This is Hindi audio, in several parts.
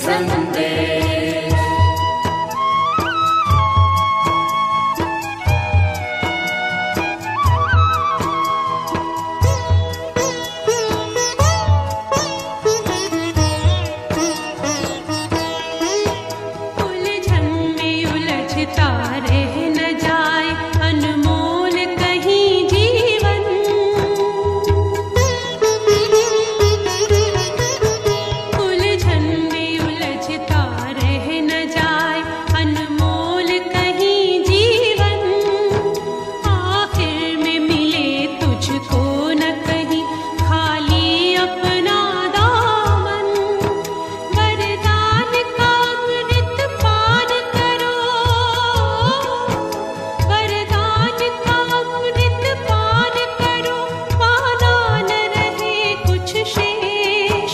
संदेश। उलझन में उलझता रह न जाए अनमोल कहीं जीवन। उलझन में उलझता रह न जाए अनमोल कहीं जीवन। आखिर में मिले तुझको न कहीं खाली अपना दामन। वरदान का अमृत पान करो, वरदान का अमृत पान करो, पाना न रहे कुछ शेष।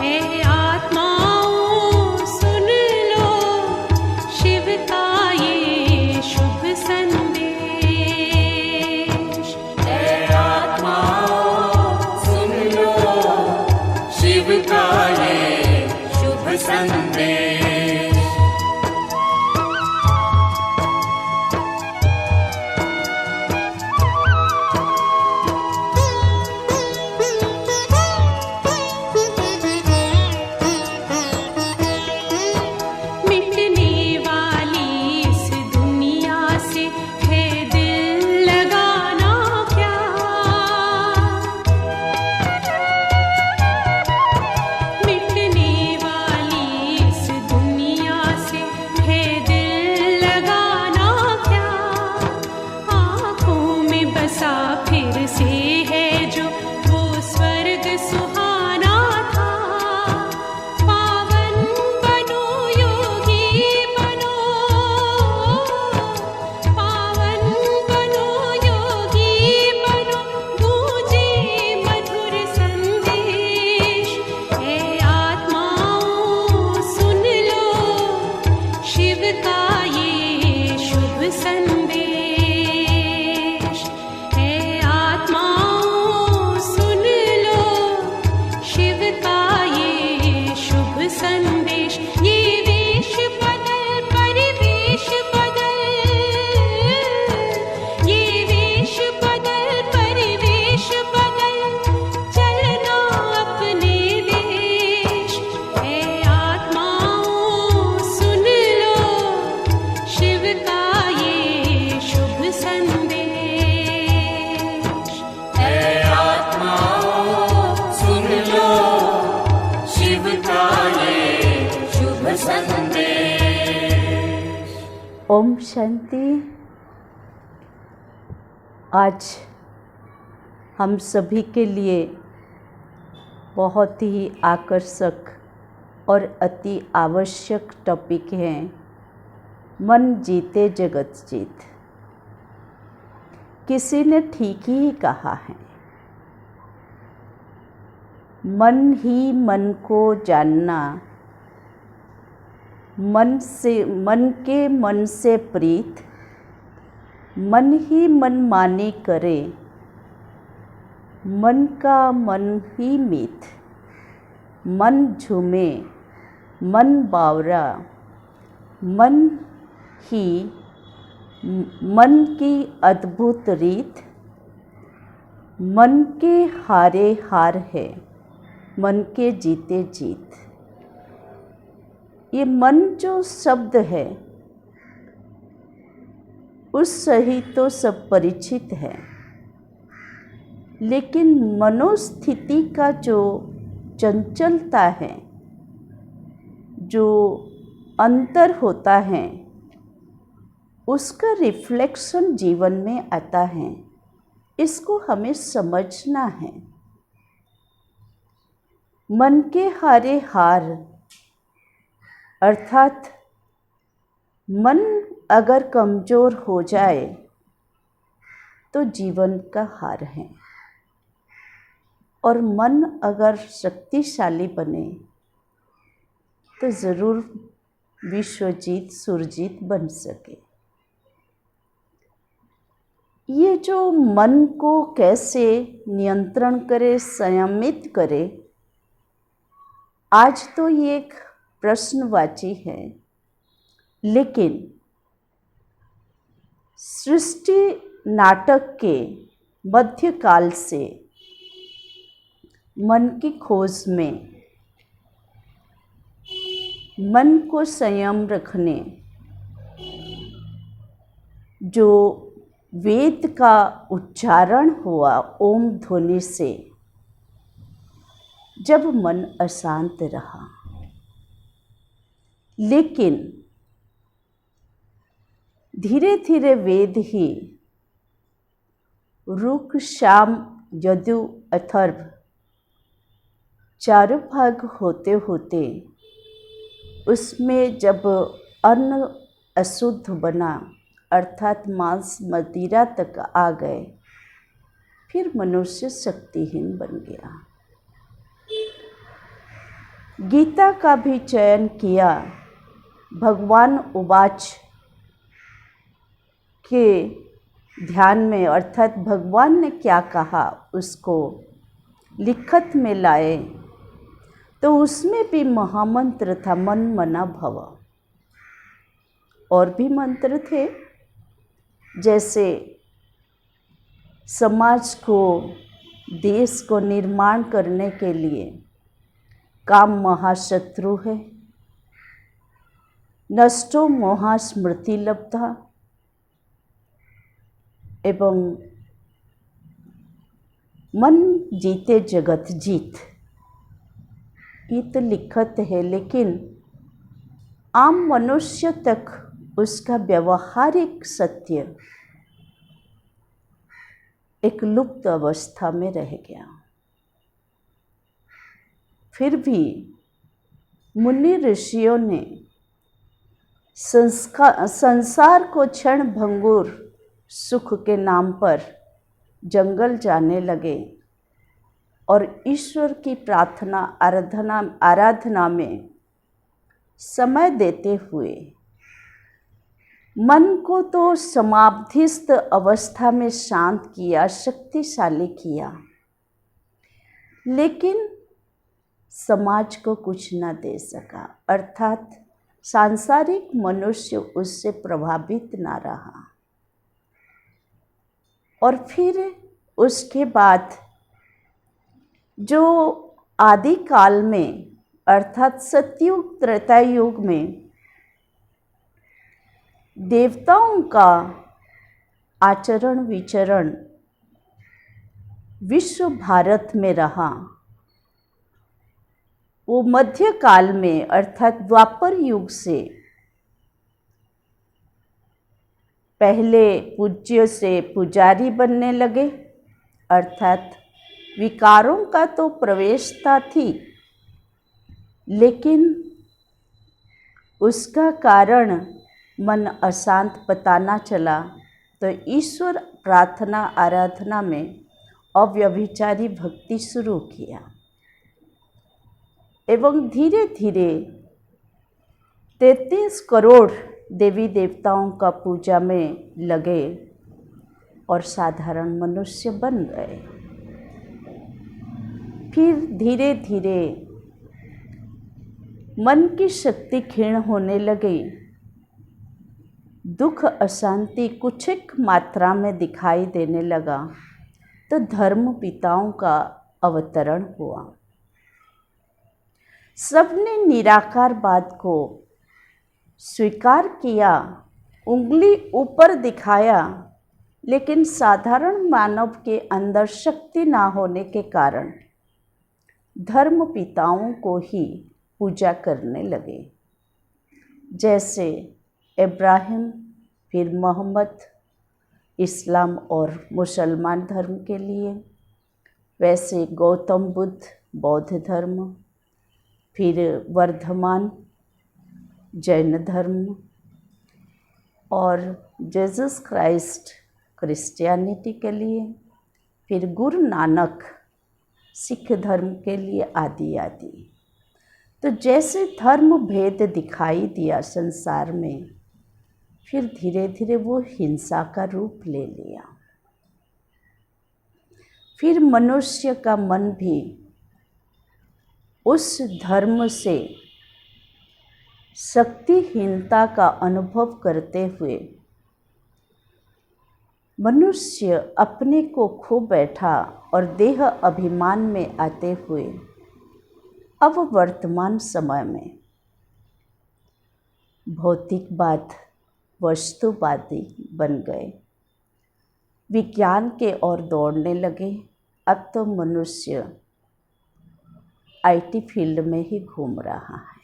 ऐ आत्माओं सुन लो शिव का ये शुभ संदेश। ऐ आत्माओं सुन लो शिव का ये शुभ संदेश। मिटने वाली इस दुनिया से है दिल लगाना क्या। मिटने वाली इस दुनिया से है दिल लगाना क्या। आँखों में बसा फिर से है जो वो स्वर्ग सुहाना था। पावन बनो योगी बनो, पावन बनो योगी बनो, गूंजे मधुर संदेश। ऐ आत्माओं सुन लो शिव का ये शुभ संदेश। ऐ आत्माओं सुन लो शिव का ये शुभ संदेश। ये वेश बदल परिवेश बदल, ये वेश बदल परिवेश बदल, चलना अपने देश। ऐ आत्माओं सुन लो शिव का ये शुभ संदेश। ऐ आत्माओं सुन लो शिव का ये शुभ संदेश। ओम शांति। आज हम सभी के लिए बहुत ही आकर्षक और अति आवश्यक टॉपिक है मन जीते जगत जीत। किसी ने ठीक ही कहा है, मन ही मन को जानना, मन के मन से प्रीत, मन ही मन माने करे, मन का मन ही मीत। मन झूमे मन बावरा, मन ही मन की अद्भुत रीत। मन के हारे हार है, मन के जीते जीत। ये मन जो शब्द है उससे ही तो सब परिचित है, लेकिन मनोस्थिति का जो चंचलता है, जो अंतर होता है, उसका रिफ्लेक्शन जीवन में आता है। इसको हमें समझना है। मन के हारे हार अर्थात मन अगर कमज़ोर हो जाए तो जीवन का हार है, और मन अगर शक्तिशाली बने तो ज़रूर विश्वजीत सुरजीत बन सके। ये जो मन को कैसे नियंत्रण करे, संयमित करे, आज तो ये एक प्रश्नवाची है, लेकिन सृष्टि नाटक के मध्यकाल से मन की खोज में मन को संयम रखने, जो वेद का उच्चारण हुआ ओम ध्वनि से, जब मन अशांत रहा, लेकिन धीरे धीरे वेद ही ऋक्, साम, यजु, अथर्व चारों भाग होते होते उसमें जब अन्न अशुद्ध बना, अर्थात मांस मदिरा तक आ गए, फिर मनुष्य शक्तिहीन बन गया। गीता का भी चयन किया भगवान उवाच के ध्यान में, अर्थात भगवान ने क्या कहा उसको लिखत में लाए, तो उसमें भी महामंत्र था मन मना भव। और भी मंत्र थे, जैसे समाज को, देश को निर्माण करने के लिए काम महाशत्रु है, नष्टो मोहा स्मृति लब्धा, एवं मन जीते जगत जीत। ये तो लिखत है, लेकिन आम मनुष्य तक उसका व्यवहारिक सत्य एक लुप्त अवस्था में रह गया। फिर भी मुनि ऋषियों ने संसार को क्षण भंगुर सुख के नाम पर जंगल जाने लगे और ईश्वर की प्रार्थना आराधना में समय देते हुए मन को तो समाधिस्थ अवस्था में शांत किया, शक्तिशाली किया, लेकिन समाज को कुछ न दे सका, अर्थात सांसारिक मनुष्य उससे प्रभावित ना रहा। और फिर उसके बाद जो आदि काल में, अर्थात सतयुग त्रेता युग में देवताओं का आचरण विचरण विश्व भारत में रहा, वो मध्य काल में, अर्थात द्वापर युग से पहले पूज्य से पुजारी बनने लगे, अर्थात विकारों का तो प्रवेशता थी, लेकिन उसका कारण मन अशांत बताना चला, तो ईश्वर प्रार्थना आराधना में अव्यभिचारी भक्ति शुरू किया, एवं धीरे धीरे 33 करोड़ देवी देवताओं का पूजा में लगे और साधारण मनुष्य बन गए। फिर धीरे धीरे मन की शक्ति क्षीण होने लगी, दुख अशांति कुछ एक मात्रा में दिखाई देने लगा, तो धर्म पिताओं का अवतरण हुआ। सबने निराकारवाद को स्वीकार किया, उंगली ऊपर दिखाया, लेकिन साधारण मानव के अंदर शक्ति ना होने के कारण धर्म पिताओं को ही पूजा करने लगे, जैसे इब्राहिम, फिर मोहम्मद इस्लाम और मुसलमान धर्म के लिए, वैसे गौतम बुद्ध बौद्ध धर्म, फिर वर्धमान जैन धर्म, और जीसस क्राइस्ट क्रिश्चियनिटी के लिए, फिर गुरु नानक सिख धर्म के लिए, आदि आदि। तो जैसे धर्म भेद दिखाई दिया संसार में, फिर धीरे धीरे वो हिंसा का रूप ले लिया। फिर मनुष्य का मन भी उस धर्म से शक्तिहीनता का अनुभव करते हुए मनुष्य अपने को खो बैठा और देह अभिमान में आते हुए अब वर्तमान समय में भौतिकवाद वस्तुवादी बन गए, विज्ञान के ओर दौड़ने लगे। अब तो मनुष्य आईटी फील्ड में ही घूम रहा है।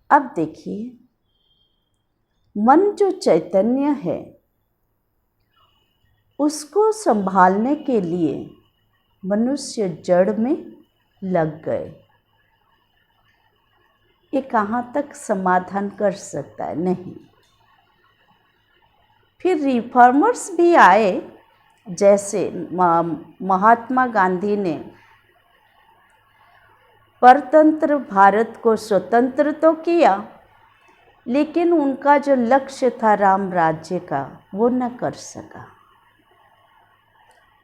अब देखिए, मन जो चैतन्य है उसको संभालने के लिए मनुष्य जड़ में लग गए। ये कहाँ तक समाधान कर सकता है? नहीं। फिर रिफॉर्मर्स भी आए, जैसे महात्मा गांधी ने परतंत्र भारत को स्वतंत्र तो किया, लेकिन उनका जो लक्ष्य था राम राज्य का वो न कर सका।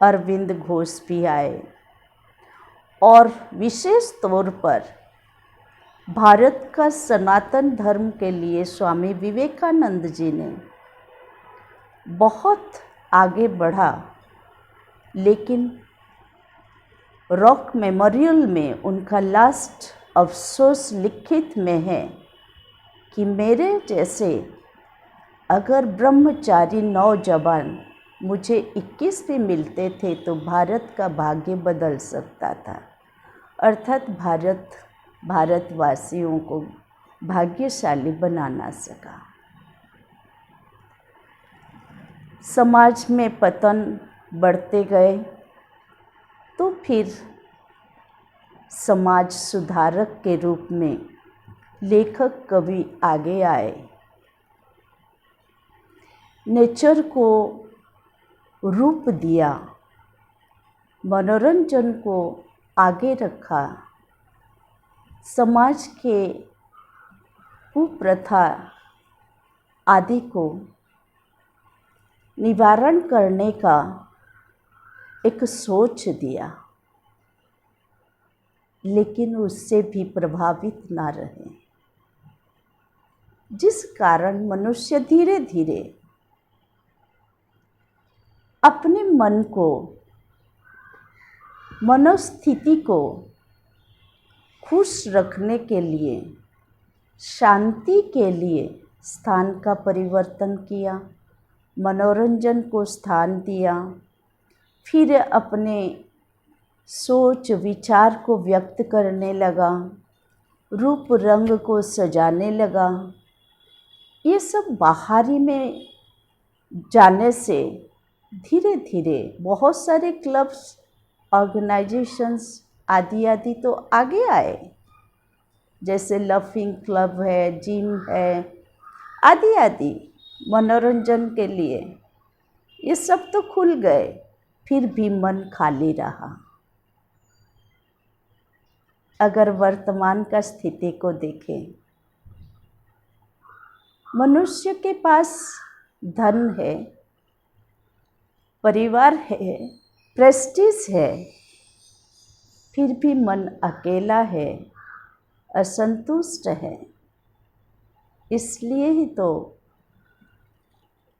अरविंद घोष भी आए और विशेष तौर पर भारत का सनातन धर्म के लिए स्वामी विवेकानंद जी ने बहुत आगे बढ़ा, लेकिन रॉक मेमोरियल में उनका लास्ट अफसोस लिखित में है कि मेरे जैसे अगर ब्रह्मचारी नौजवान मुझे 21 भी मिलते थे तो भारत का भाग्य बदल सकता था। अर्थात भारतवासियों को भाग्यशाली बनाना सका। समाज में पतन बढ़ते गए तो फिर समाज सुधारक के रूप में लेखक कवि आगे आए। नेचर को रूप दिया, मनोरंजन को आगे रखा, समाज के कुप्रथा आदि को निवारण करने का एक सोच दिया, लेकिन उससे भी प्रभावित ना रहे, जिस कारण मनुष्य धीरे धीरे अपने मन को, मनोस्थिति को खुश रखने के लिए, शांति के लिए स्थान का परिवर्तन किया, मनोरंजन को स्थान दिया, फिर अपने सोच विचार को व्यक्त करने लगा, रूप रंग को सजाने लगा। ये सब बाहरी में जाने से धीरे धीरे बहुत सारे क्लब्स, ऑर्गेनाइजेशंस आदि तो आगे आए, जैसे लफिंग क्लब है, जिम है, आदि मनोरंजन के लिए। ये सब तो खुल गए, फिर भी मन खाली रहा। अगर वर्तमान का स्थिति को देखें, मनुष्य के पास धन है, परिवार है, प्रेस्टीज है, फिर भी मन अकेला है, असंतुष्ट है। इसलिए ही तो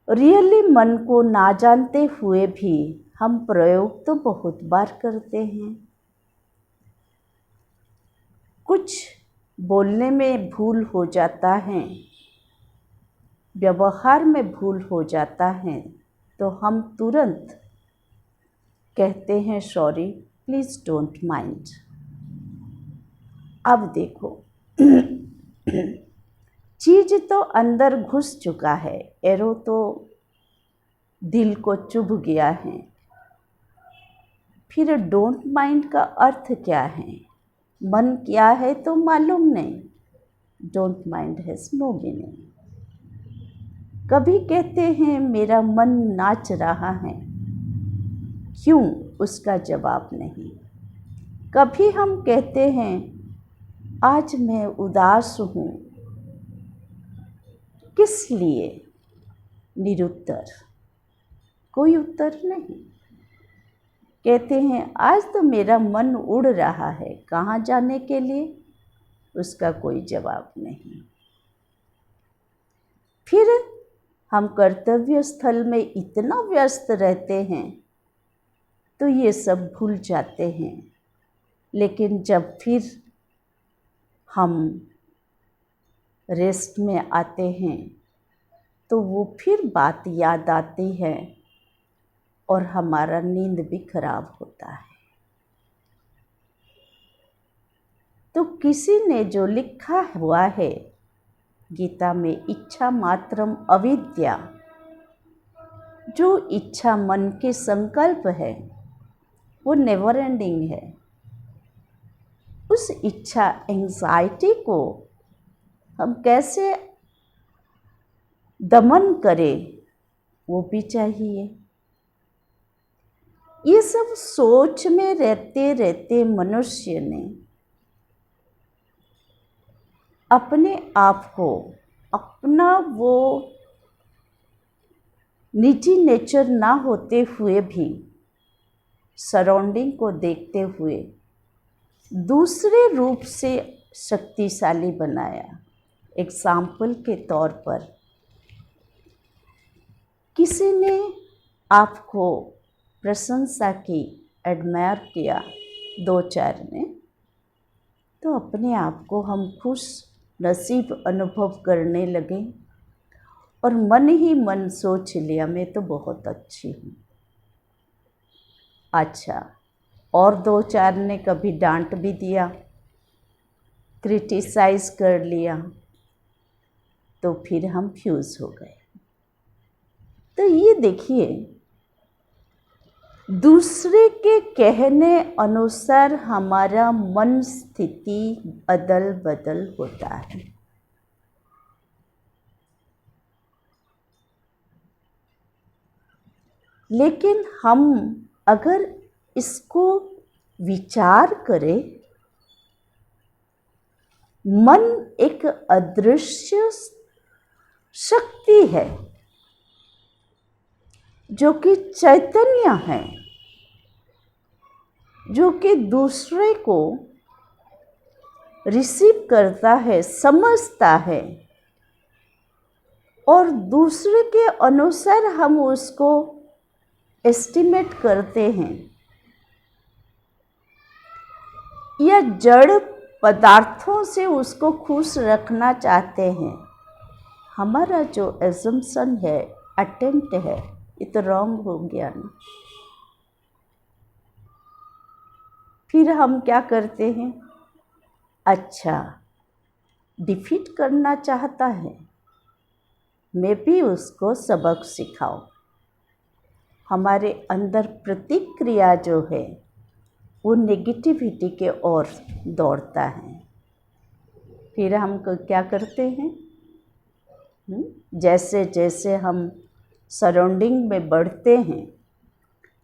रियली मन को ना जानते हुए भी हम प्रयोग तो बहुत बार करते हैं। कुछ बोलने में भूल हो जाता है, व्यवहार में भूल हो जाता है, तो हम तुरंत कहते हैं सॉरी, प्लीज़ डोंट माइंड। अब देखो, चीज़ तो अंदर घुस चुका है, एरो तो दिल को चुभ गया है, फिर डोंट माइंड का अर्थ क्या है? मन क्या है तो मालूम नहीं, don't mind has no meaning. कभी कहते हैं मेरा मन नाच रहा है, क्यों? उसका जवाब नहीं। कभी हम कहते हैं आज मैं उदास हूँ, किस लिए? निरुत्तर, कोई उत्तर नहीं। कहते हैं आज तो मेरा मन उड़ रहा है, कहाँ जाने के लिए? उसका कोई जवाब नहीं। फिर हम कर्तव्य स्थल में इतना व्यस्त रहते हैं तो ये सब भूल जाते हैं। लेकिन जब फिर हम रेस्ट में आते हैं तो वो फिर बात याद आती है और हमारा नींद भी खराब होता है। तो किसी ने जो लिखा हुआ है गीता में, इच्छा मात्रम अविद्या, जो इच्छा मन के संकल्प है वो नेवर एंडिंग है। उस इच्छा एंजाइटी को हम कैसे दमन करें वो भी चाहिए। ये सब सोच में रहते रहते मनुष्य ने अपने आप को, अपना वो निजी नेचर ना होते हुए भी सराउंडिंग को देखते हुए दूसरे रूप से शक्तिशाली बनाया। एग्जाम्पल के तौर पर किसी ने आपको प्रशंसा की, एडमायर किया, दो चार ने, तो अपने आप को हम खुश नसीब अनुभव करने लगे और मन ही मन सोच लिया मैं तो बहुत अच्छी हूँ। अच्छा, और दो चार ने कभी डांट भी दिया, क्रिटिसाइज कर लिया, तो फिर हम फ्यूज हो गए। तो ये देखिए, दूसरे के कहने अनुसार हमारा मन स्थिति अदल बदल होता है। लेकिन हम अगर इसको विचार करें, मन एक अदृश्य शक्ति है जो कि चैतन्य है, जो कि दूसरे को रिसीव करता है, समझता है और दूसरे के अनुसार हम उसको एस्टिमेट करते हैं या जड़ पदार्थों से उसको खुश रखना चाहते हैं। हमारा जो एजम्पशन है, अटेम्प्ट है, ये तो रॉन्ग हो गया ना। फिर हम क्या करते हैं, अच्छा डिफीट करना चाहता है, मैं भी उसको सबक सिखाऊं। हमारे अंदर प्रतिक्रिया जो है वो नेगेटिविटी के ओर दौड़ता है। फिर हम क्या करते हैं, जैसे जैसे हम सराउंडिंग में बढ़ते हैं,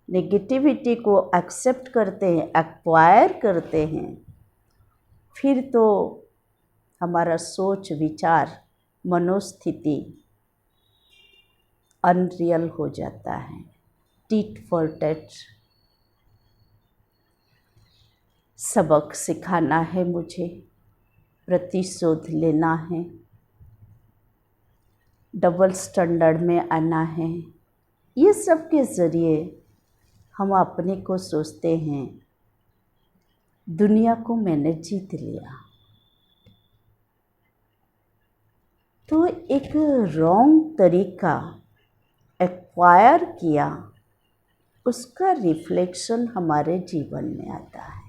नेगेटिविटी को एक्सेप्ट करते हैं, एक्वायर करते हैं, फिर तो हमारा सोच विचार मनोस्थिति अनरियल हो जाता है, टिट फॉर टैट। सबक सिखाना है मुझे, प्रतिशोध लेना है, डबल स्टैंडर्ड में आना है, ये सब के ज़रिए हम अपने को सोचते हैं दुनिया को मैंने जीत लिया। तो एक रॉन्ग तरीका एक्वायर किया, उसका रिफ्लेक्शन हमारे जीवन में आता है।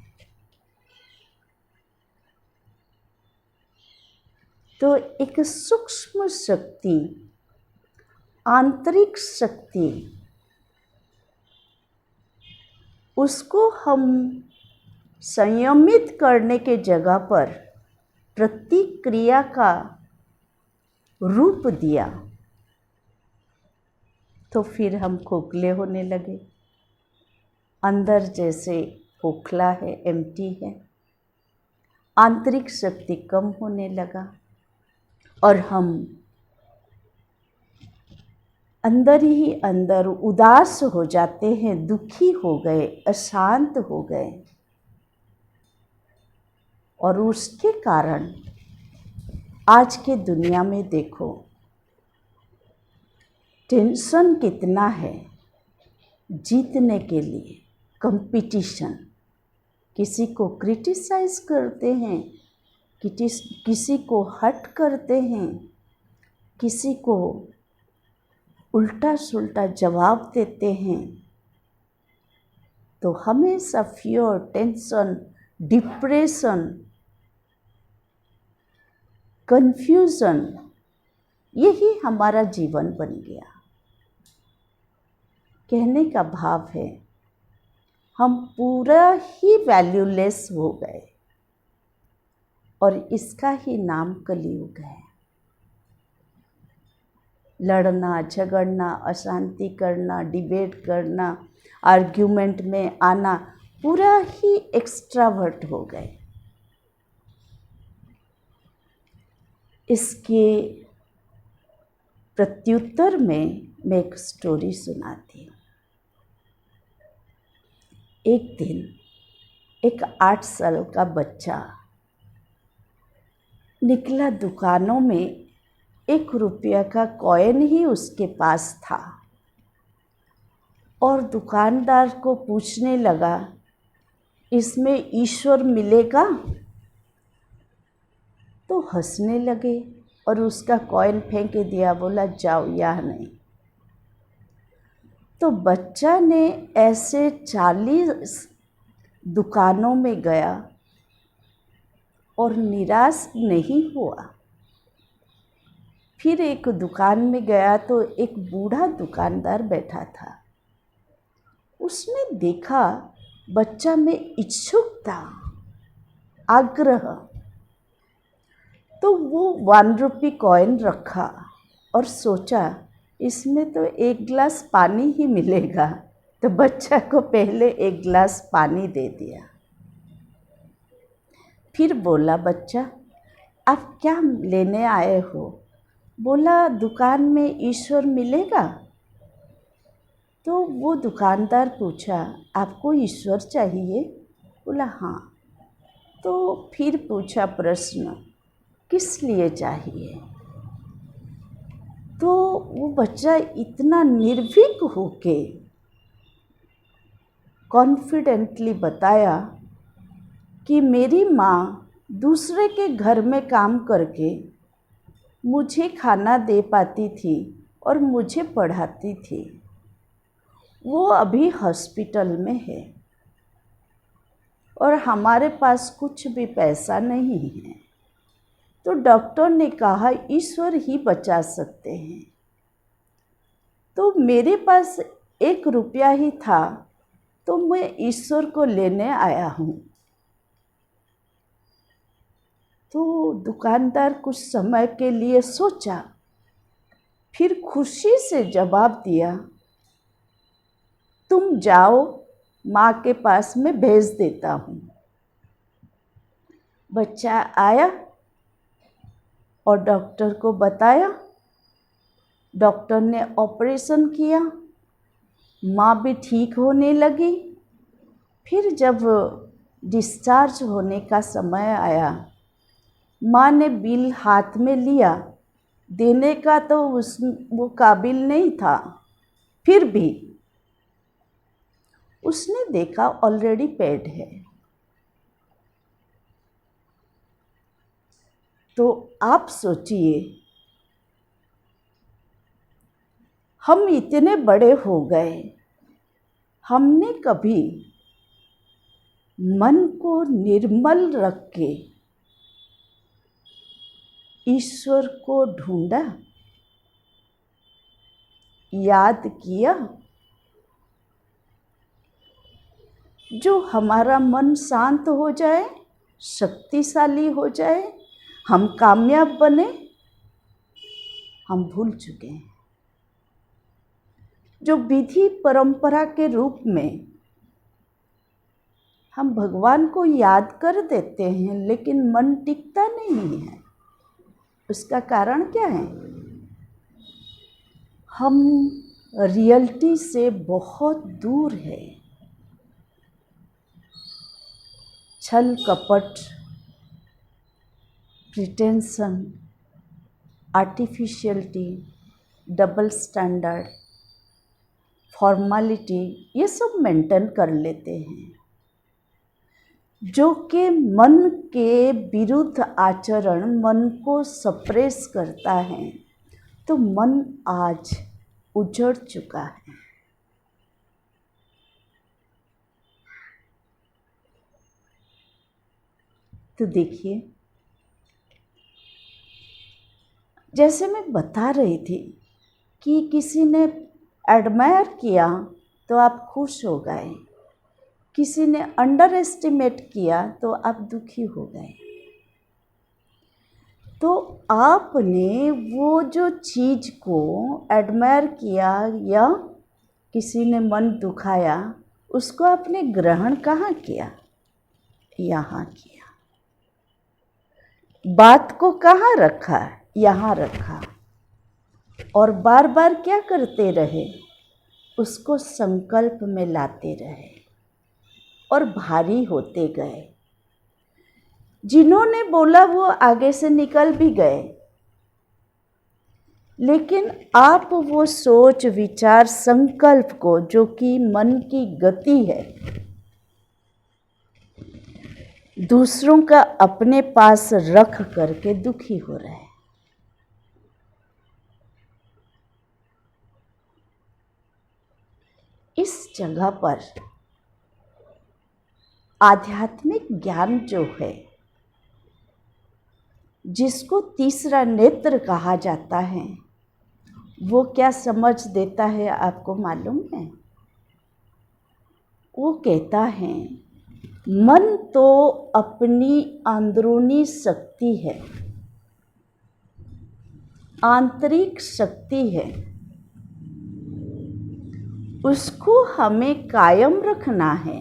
तो एक सूक्ष्म शक्ति, आंतरिक शक्ति, उसको हम संयमित करने के जगह पर प्रतिक्रिया का रूप दिया, तो फिर हम खोखले होने लगे। अंदर जैसे खोखला है, एम्प्टी है, आंतरिक शक्ति कम होने लगा और हम अंदर ही अंदर उदास हो जाते हैं, दुखी हो गए, अशांत हो गए। और उसके कारण आज के दुनिया में देखो टेंशन कितना है जीतने के लिए, कंपटीशन। किसी को क्रिटिसाइज करते हैं, किसी को हर्ट करते हैं, किसी को उल्टा सुल्टा जवाब देते हैं। तो हमेशा फियर, टेंशन, डिप्रेशन, कन्फ्यूज़न, यही हमारा जीवन बन गया। कहने का भाव है हम पूरा ही वैल्यूलेस हो गए और इसका ही नाम कलयुग है। लड़ना, झगड़ना, अशांति करना, डिबेट करना, आर्ग्यूमेंट में आना, पूरा ही एक्स्ट्रावर्ट हो गए। इसके प्रत्युत्तर में मैं एक स्टोरी सुनाती हूँ। एक दिन एक 8 साल का बच्चा निकला, दुकानों में 1 रुपया का कॉइन ही उसके पास था और दुकानदार को पूछने लगा, इसमें ईश्वर मिलेगा? तो हंसने लगे और उसका कॉइन फेंक दिया, बोला जाओ, यहाँ नहीं। तो बच्चा ने ऐसे 40 दुकानों में गया और निराश नहीं हुआ। फिर एक दुकान में गया तो एक बूढ़ा दुकानदार बैठा था। उसने देखा बच्चा में इच्छुकता, आग्रह, तो वो 1 रुपये कॉइन रखा और सोचा इसमें तो 1 गिलास पानी ही मिलेगा, तो बच्चा को पहले 1 गिलास पानी दे दिया। फिर बोला, बच्चा आप क्या लेने आए हो? बोला, दुकान में ईश्वर मिलेगा? तो वो दुकानदार पूछा, आपको ईश्वर चाहिए? बोला हाँ। तो फिर पूछा प्रश्न, किस लिए चाहिए? तो वो बच्चा इतना निर्भीक होके कॉन्फिडेंटली बताया कि मेरी माँ दूसरे के घर में काम करके मुझे खाना दे पाती थी और मुझे पढ़ाती थी। वो अभी हॉस्पिटल में है और हमारे पास कुछ भी पैसा नहीं है। तो डॉक्टर ने कहा ईश्वर ही बचा सकते हैं। तो मेरे पास 1 रुपया ही था, तो मैं ईश्वर को लेने आया हूँ। तो दुकानदार कुछ समय के लिए सोचा, फिर खुशी से जवाब दिया, तुम जाओ, माँ के पास मैं भेज देता हूँ। बच्चा आया और डॉक्टर को बताया। डॉक्टर ने ऑपरेशन किया, माँ भी ठीक होने लगी। फिर जब डिस्चार्ज होने का समय आया, माँ ने बिल हाथ में लिया, देने का तो वो काबिल नहीं था। फिर भी उसने देखा ऑलरेडी पेड है। तो आप सोचिए, हम इतने बड़े हो गए, हमने कभी मन को निर्मल रख के ईश्वर को ढूंढा, याद किया? जो हमारा मन शांत हो जाए, शक्तिशाली हो जाए, हम कामयाब बने, हम भूल चुके हैं। जो विधि परंपरा के रूप में हम भगवान को याद कर देते हैं, लेकिन मन टिकता नहीं है। उसका कारण क्या है? हम रियलिटी से बहुत दूर है। छल कपट, pretension, artificiality, double standard, formality, ये सब मेंटेन कर लेते हैं, जो कि मन के विरुद्ध आचरण मन को सप्रेस करता है। तो मन आज उजड़ चुका है। तो देखिए, जैसे मैं बता रही थी कि किसी ने एडमायर किया तो आप खुश हो गए, किसी ने अंडर एस्टिमेट किया तो आप दुखी हो गए। तो आपने वो जो चीज़ को एडमायर किया या किसी ने मन दुखाया, उसको आपने ग्रहण कहाँ किया? यहाँ किया। बात को कहाँ रखा? यहाँ रखा। और बार बार क्या करते रहे? उसको संकल्प में लाते रहे और भारी होते गए। जिन्होंने बोला वो आगे से निकल भी गए, लेकिन आप वो सोच विचार संकल्प को, जो कि मन की गति है, दूसरों का अपने पास रख करके दुखी हो रहे हैं। इस जगह पर आध्यात्मिक ज्ञान जो है, जिसको तीसरा नेत्र कहा जाता है, वो क्या समझ देता है आपको मालूम है? वो कहता है मन तो अपनी अंदरूनी शक्ति है, आंतरिक शक्ति है, उसको हमें कायम रखना है,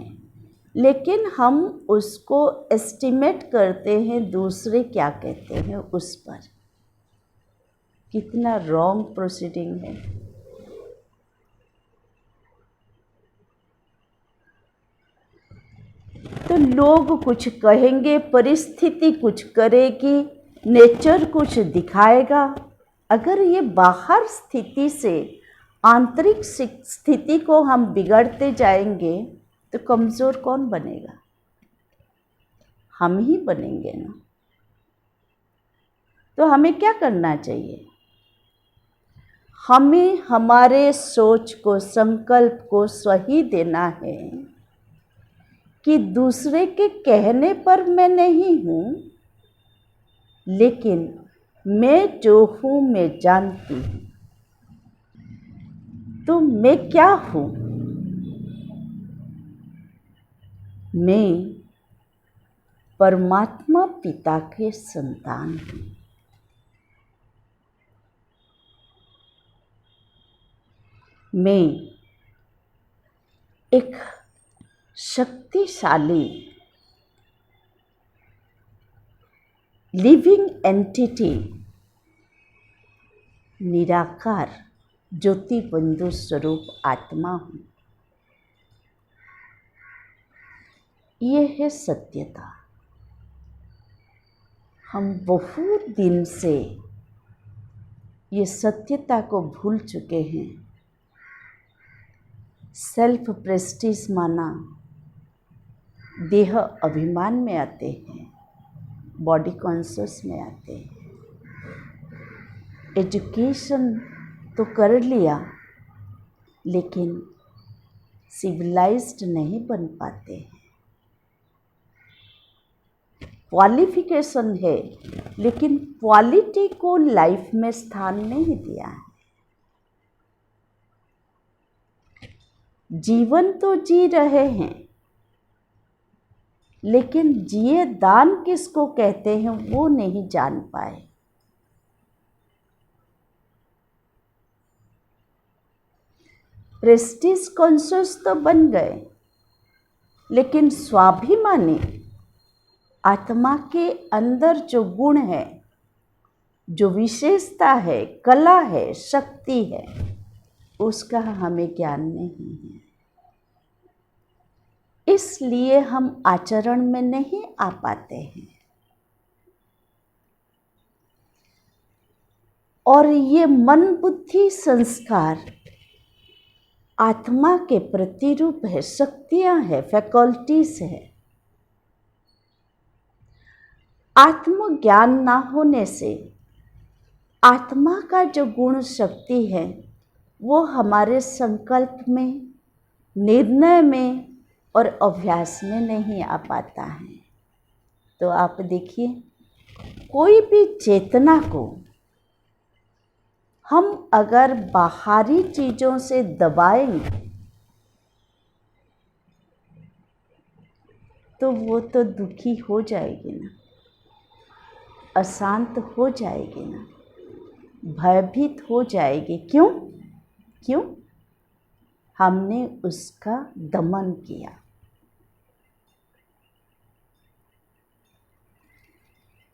लेकिन हम उसको एस्टिमेट करते हैं दूसरे क्या कहते हैं उस पर। कितना रॉन्ग प्रोसीडिंग है। तो लोग कुछ कहेंगे, परिस्थिति कुछ करेगी, नेचर कुछ दिखाएगा। अगर ये बाहर स्थिति से आंतरिक स्थिति को हम बिगड़ते जाएंगे तो कमज़ोर कौन बनेगा? हम ही बनेंगे ना। तो हमें क्या करना चाहिए? हमें हमारे सोच को, संकल्प को सही देना है कि दूसरे के कहने पर मैं नहीं हूँ, लेकिन मैं जो हूँ मैं जानती हूँ। तो मैं क्या हूँ? मैं परमात्मा पिता के संतान हूँ। मैं एक शक्तिशाली लिविंग एंटिटी, निराकार ज्योति बंधु स्वरूप आत्मा हूँ। ये है सत्यता। हम बहुत दिन से ये सत्यता को भूल चुके हैं। सेल्फ प्रेस्टीज माना, देह अभिमान में आते हैं, बॉडी कॉन्शियस में आते हैं। एजुकेशन तो कर लिया, लेकिन सिविलाइज्ड नहीं बन पाते हैं। क्वालिफिकेशन है, लेकिन क्वालिटी को लाइफ में स्थान नहीं दिया है। जीवन तो जी रहे हैं, लेकिन जिए दान किसको कहते हैं वो नहीं जान पाए। प्रेस्टीज कॉन्शियस तो बन गए, लेकिन स्वाभिमानी आत्मा के अंदर जो गुण है, जो विशेषता है, कला है, शक्ति है, उसका हमें ज्ञान नहीं है। इसलिए हम आचरण में नहीं आ पाते हैं। और ये मन बुद्धि संस्कार आत्मा के प्रतिरूप है, शक्तियां है, फैकल्टीज है। आत्मज्ञान ना होने से आत्मा का जो गुण शक्ति है वो हमारे संकल्प में, निर्णय में और अभ्यास में नहीं आ पाता है। तो आप देखिए, कोई भी चेतना को हम अगर बाहरी चीज़ों से दबाएंगे तो वो तो दुखी हो जाएगी ना, अशांत हो जाएगी ना, भयभीत हो जाएगी। क्यों? क्यों? हमने उसका दमन किया।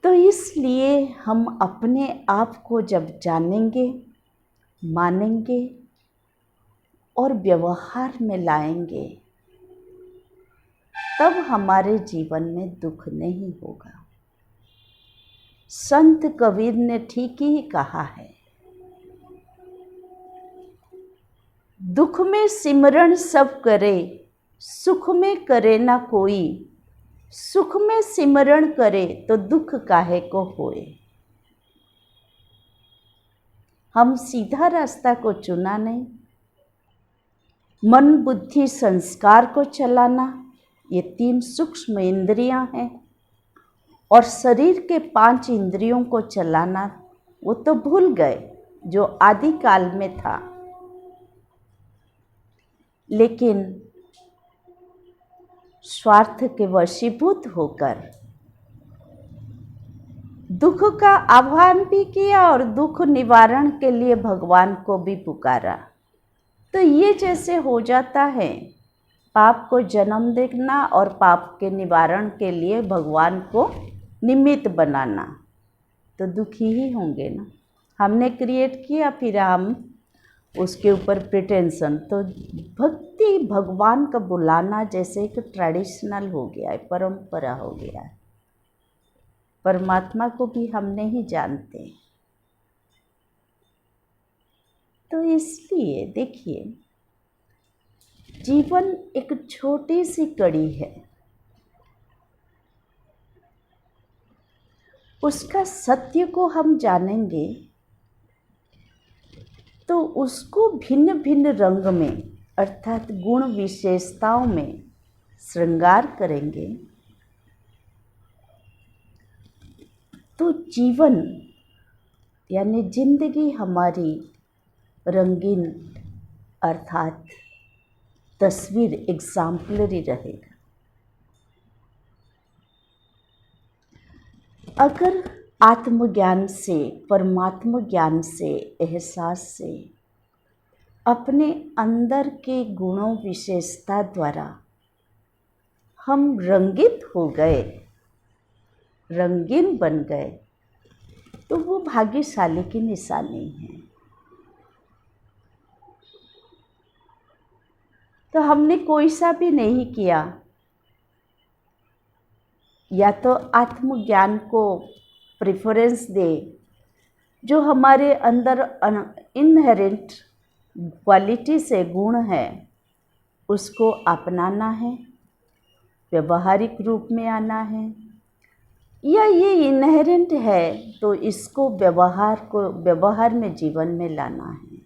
तो इसलिए हम अपने आप को जब जानेंगे, मानेंगे और व्यवहार में लाएंगे, तब हमारे जीवन में दुख नहीं होगा। संत कबीर ने ठीक ही कहा है, दुख में सिमरण सब करे, सुख में करे ना कोई। सुख में सिमरण करे तो दुख काहे को होए। हम सीधा रास्ता को चुना नहीं, मन बुद्धि संस्कार को चलाना, ये 3 सूक्ष्म इंद्रियां हैं, और शरीर के 5 इंद्रियों को चलाना वो तो भूल गए जो आदि काल में था। लेकिन स्वार्थ के वशीभूत होकर दुख का आह्वान भी किया और दुख निवारण के लिए भगवान को भी पुकारा। तो ये जैसे हो जाता है पाप को जन्म देना और पाप के निवारण के लिए भगवान को निमित्त बनाना, तो दुखी ही होंगे ना। हमने क्रिएट किया, फिर हम उसके ऊपर प्रिटेंशन। तो भक्ति, भगवान का बुलाना जैसे एक ट्रेडिशनल हो गया है, परंपरा हो गया है। परमात्मा को भी हम नहीं जानते। तो इसलिए देखिए, जीवन एक छोटी सी कड़ी है, उसका सत्य को हम जानेंगे तो उसको भिन्न भिन्न रंग में अर्थात गुण विशेषताओं में श्रृंगार करेंगे तो जीवन यानी जिंदगी हमारी रंगीन अर्थात तस्वीर एग्जाम्पलरी रहेगा। अगर आत्मज्ञान से, परमात्मा ज्ञान से, एहसास से अपने अंदर के गुणों विशेषता द्वारा हम रंगित हो गए, रंगीन बन गए, तो वो भाग्यशाली की निशानी है। तो हमने कोई सा भी नहीं किया, या तो आत्मज्ञान को प्रेफरेंस दे, जो हमारे अंदर इनहेरेंट क्वालिटी से गुण है उसको अपनाना है, व्यवहारिक रूप में आना है, या ये इनहेरेंट है तो इसको व्यवहार में जीवन में लाना है।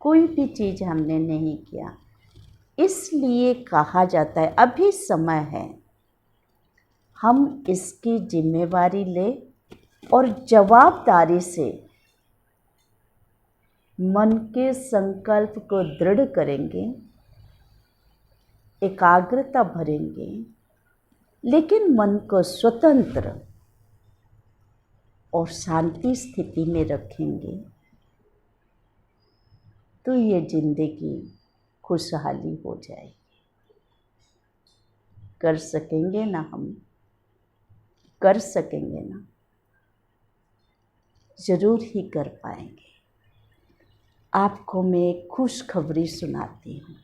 कोई भी चीज़ हमने नहीं किया। इसलिए कहा जाता है अभी समय है हम इसकी जिम्मेवारी लें और जवाबदारी से मन के संकल्प को दृढ़ करेंगे, एकाग्रता भरेंगे, लेकिन मन को स्वतंत्र और शांति स्थिति में रखेंगे तो ये जिंदगी खुशहाली हो जाएगी। कर सकेंगे ना हम? कर सकेंगे ना? ज़रूर ही कर पाएंगे। आपको मैं एक खुशखबरी सुनाती हूँ।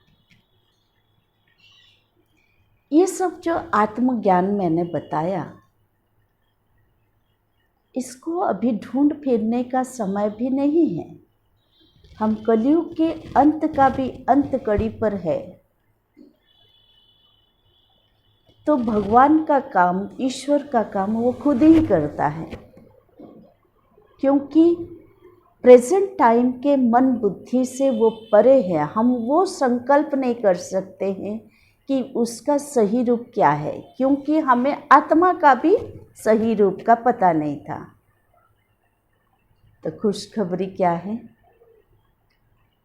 ये सब जो आत्मज्ञान मैंने बताया, इसको अभी ढूंढ फिरने का समय भी नहीं है। हम कलयुग के अंत का भी अंत कड़ी पर है। तो भगवान का काम, ईश्वर का काम वो खुद ही करता है, क्योंकि प्रेजेंट टाइम के मन बुद्धि से वो परे है। हम वो संकल्प नहीं कर सकते हैं कि उसका सही रूप क्या है, क्योंकि हमें आत्मा का भी सही रूप का पता नहीं था। तो खुशखबरी क्या है,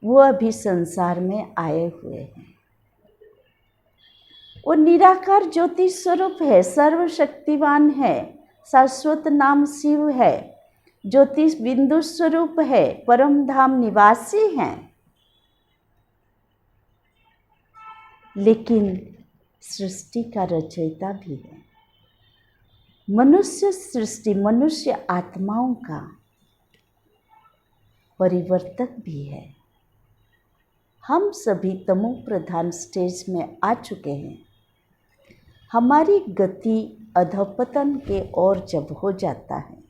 वो अभी संसार में आए हुए हैं। वो निराकार ज्योति स्वरूप है, सर्वशक्तिवान है, शाश्वत नाम शिव है, ज्योतिष बिंदु स्वरूप है, परम धाम निवासी हैं। लेकिन सृष्टि का रचयिता भी है, मनुष्य सृष्टि, मनुष्य आत्माओं का परिवर्तक भी है। हम सभी तमो प्रधान स्टेज में आ चुके हैं। हमारी गति अधपतन के ओर जब हो जाता है,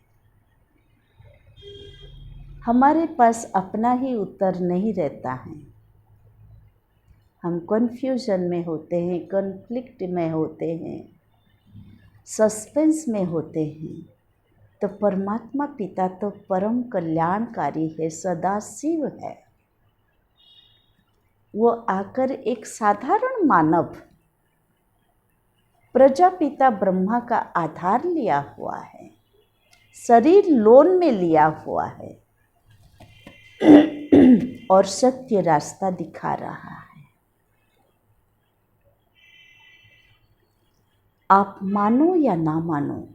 हमारे पास अपना ही उत्तर नहीं रहता है। हम कन्फ्यूजन में होते हैं, कॉन्फ्लिक्ट में होते हैं, सस्पेंस में होते हैं। तो परमात्मा पिता तो परम कल्याणकारी है, सदाशिव है। वो आकर एक साधारण मानव, प्रजापिता ब्रह्मा का आधार लिया हुआ है, शरीर लोन में लिया हुआ है और सत्य रास्ता दिखा रहा है। आप मानो या ना मानो,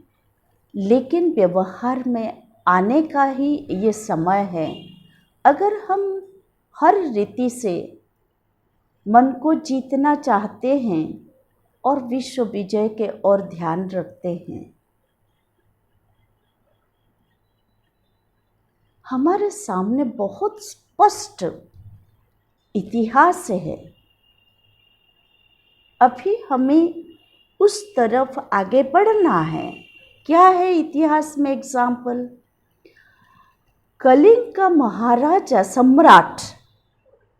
लेकिन व्यवहार में आने का ही ये समय है। अगर हम हर रीति से मन को जीतना चाहते हैं और विश्व विजय के ओर ध्यान रखते हैं, हमारे सामने बहुत स्पष्ट इतिहास है। अभी हमें उस तरफ आगे बढ़ना है। क्या है इतिहास में एग्जाम्पल? कलिंग का महाराजा सम्राट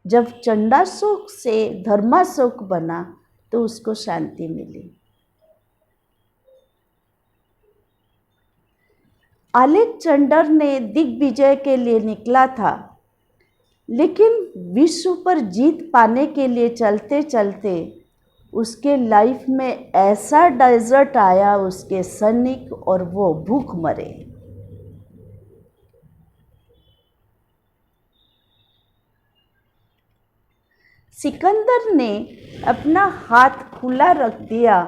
जब चंडाशोक से धर्माशोक बना तो उसको शांति मिली। अलेक्जेंडर ने दिग्विजय के लिए निकला था, लेकिन विश्व पर जीत पाने के लिए चलते चलते उसके लाइफ में ऐसा डेजर्ट आया, उसके सैनिक और वो भूख मरे। सिकंदर ने अपना हाथ खुला रख दिया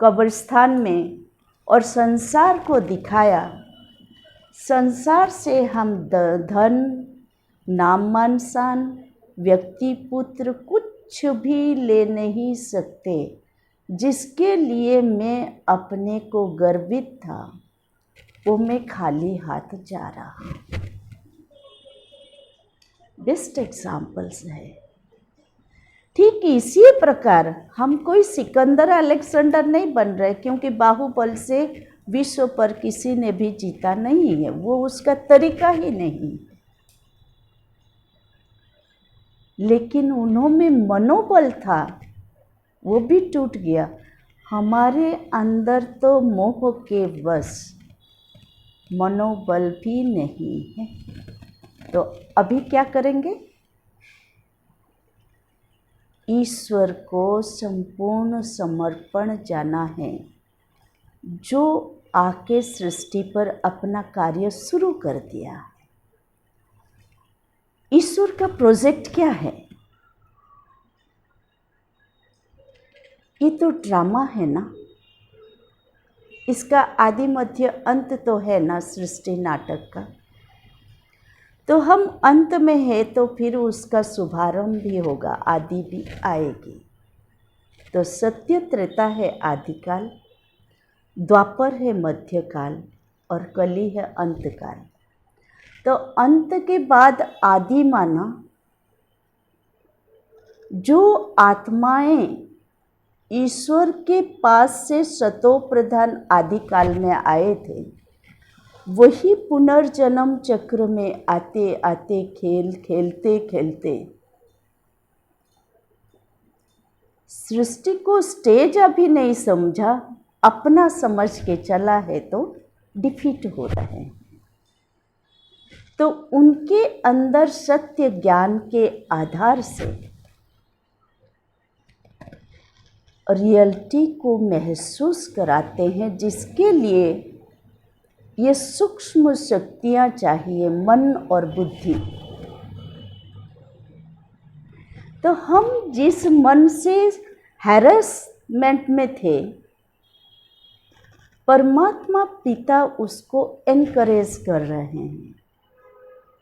कब्रिस्तान में और संसार को दिखाया, संसार से हम धन, नाम मान शान, व्यक्ति पुत्र कुछ भी ले नहीं सकते। जिसके लिए मैं अपने को गर्वित था, वो मैं खाली हाथ जा रहा। बेस्ट एग्जाम्पल्स है। ठीक इसी प्रकार हम कोई सिकंदर अलेक्जेंडर नहीं बन रहे, क्योंकि बाहुबल से विश्व पर किसी ने भी जीता नहीं है, वो उसका तरीका ही नहीं। लेकिन उन्होंने मनोबल था, वो भी टूट गया। हमारे अंदर तो मोह के वश मनोबल भी नहीं है। तो अभी क्या करेंगे? ईश्वर को संपूर्ण समर्पण जाना है, जो आके सृष्टि पर अपना कार्य शुरू कर दिया। ईश्वर का प्रोजेक्ट क्या है? ये तो ड्रामा है ना, इसका आदि मध्य अंत तो है ना, सृष्टि नाटक का। तो हम अंत में है तो फिर उसका शुभारंभ भी होगा, आदि भी आएगी। तो सत्य त्रेता है आदिकाल, द्वापर है मध्यकाल और कली है अंतकाल। तो अंत के बाद आदि माना, जो आत्माएं ईश्वर के पास से सतो प्रधान आदिकाल में आए थे, वही पुनर्जन्म चक्र में आते आते खेलते खेलते सृष्टि को स्टेज अभी नहीं समझा, अपना समझ के चला है तो डिफीट हो रहे हैं। तो उनके अंदर सत्य ज्ञान के आधार से रियलिटी को महसूस कराते हैं, जिसके लिए ये सूक्ष्म शक्तियाँ चाहिए, मन और बुद्धि। तो हम जिस मन से हैरेसमेंट में थे, परमात्मा पिता उसको एनकरेज कर रहे हैं।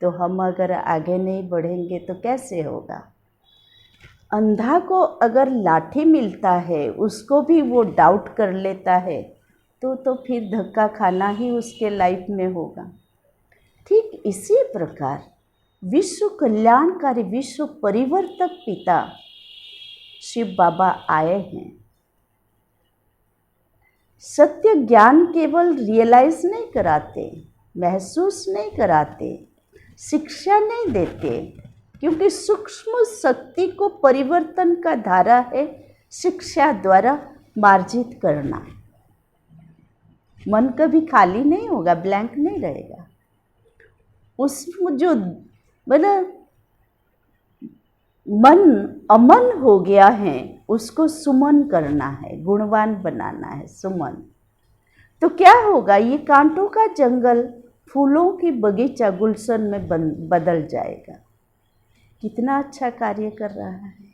तो हम अगर आगे नहीं बढ़ेंगे तो कैसे होगा? अंधा को अगर लाठी मिलता है, उसको भी वो डाउट कर लेता है, तो फिर धक्का खाना ही उसके लाइफ में होगा। ठीक इसी प्रकार विश्व कल्याणकारी, विश्व परिवर्तक पिता शिव बाबा आए हैं। सत्य ज्ञान केवल रियलाइज नहीं कराते, महसूस नहीं कराते, शिक्षा नहीं देते, क्योंकि सूक्ष्म शक्ति को परिवर्तन का धारा है शिक्षा द्वारा मार्जित करना। मन कभी खाली नहीं होगा, ब्लैंक नहीं रहेगा। उसमें जो मतलब मन अमन हो गया है, उसको सुमन करना है, गुणवान बनाना है, सुमन। तो क्या होगा? ये कांटों का जंगल फूलों की बगीचा गुलशन में बदल जाएगा। कितना अच्छा कार्य कर रहा है।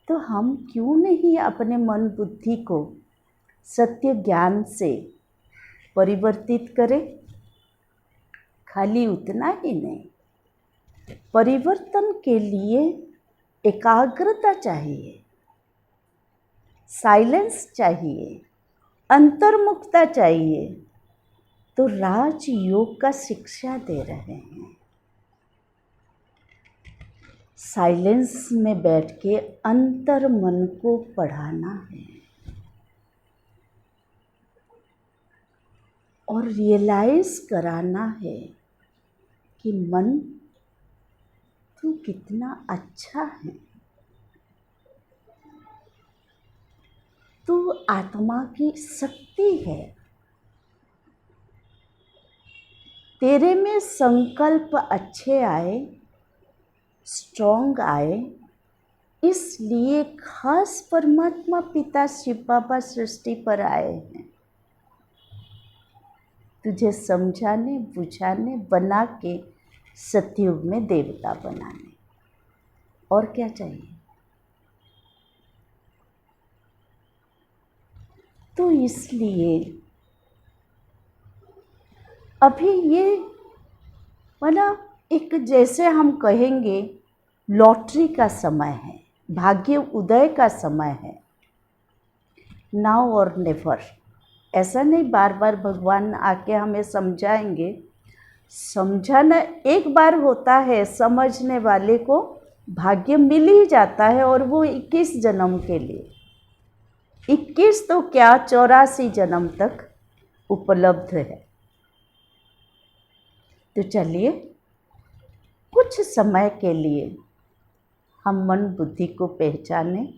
तो हम क्यों नहीं अपने मन बुद्धि को सत्य ज्ञान से परिवर्तित करें? खाली उतना ही नहीं, परिवर्तन के लिए एकाग्रता चाहिए, साइलेंस चाहिए, अंतर्मुखता चाहिए। तो राजयोग का शिक्षा दे रहे हैं। साइलेंस में बैठ के अंतर मन को पढ़ाना है और रियलाइज कराना है कि मन तू कितना अच्छा है, तू आत्मा की शक्ति है, तेरे में संकल्प अच्छे आए, स्ट्रॉन्ग आए, इसलिए खास परमात्मा पिता शिव बाबा सृष्टि पर आए हैं, तुझे समझाने, बुझाने, बना के सतयुग में देवता बनाने। और क्या चाहिए? तो इसलिए अभी ये मतलब एक जैसे हम कहेंगे लॉटरी का समय है, भाग्य उदय का समय है, नाउ और नेवर। ऐसा नहीं बार बार भगवान आके हमें समझाएंगे। समझाना एक बार होता है, समझने वाले को भाग्य मिल ही जाता है, और वो 21 जन्म के लिए, 21 तो क्या 84 जन्म तक उपलब्ध है। तो चलिए कुछ समय के लिए हम मन बुद्धि को पहचानें,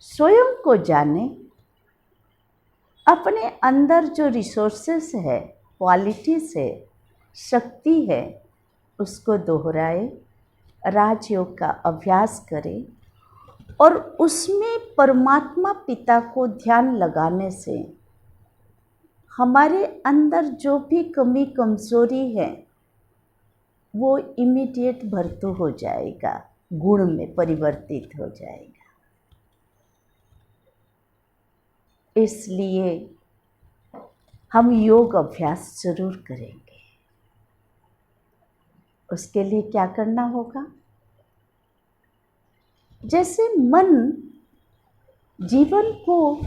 स्वयं को जानें, अपने अंदर जो रिसोर्सेस है, क्वालिटीज है, शक्ति है, उसको दोहराए, राजयोग का अभ्यास करें और उसमें परमात्मा पिता को ध्यान लगाने से हमारे अंदर जो भी कमी कमजोरी है वो इमीडिएट भरतू हो जाएगा, गुण में परिवर्तित हो जाएगा। इसलिए हम योग अभ्यास जरूर करेंगे। उसके लिए क्या करना होगा? जैसे मन जीवन को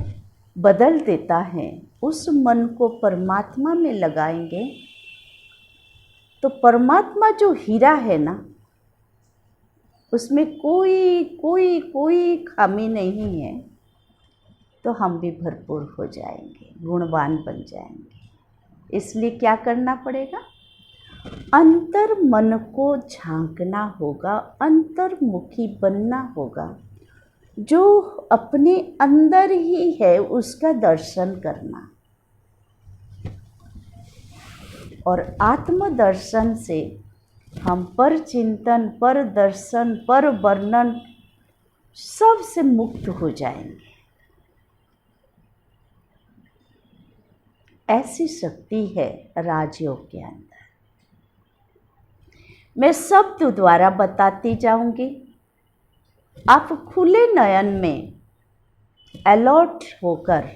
बदल देता है, उस मन को परमात्मा में लगाएंगे तो परमात्मा जो हीरा है ना, उसमें कोई कोई कोई खामी नहीं है। तो हम भी भरपूर हो जाएंगे, गुणवान बन जाएंगे। इसलिए क्या करना पड़ेगा? अंतर मन को झांकना होगा, अंतर्मुखी बनना होगा। जो अपने अंदर ही है उसका दर्शन करना, और आत्मदर्शन से हम पर चिंतन, पर दर्शन, पर वर्णन सब से मुक्त हो जाएंगे। ऐसी शक्ति है राजयोग के अंदर। मैं शब्द द्वारा बताती जाऊंगी, आप खुले नयन में अलर्ट होकर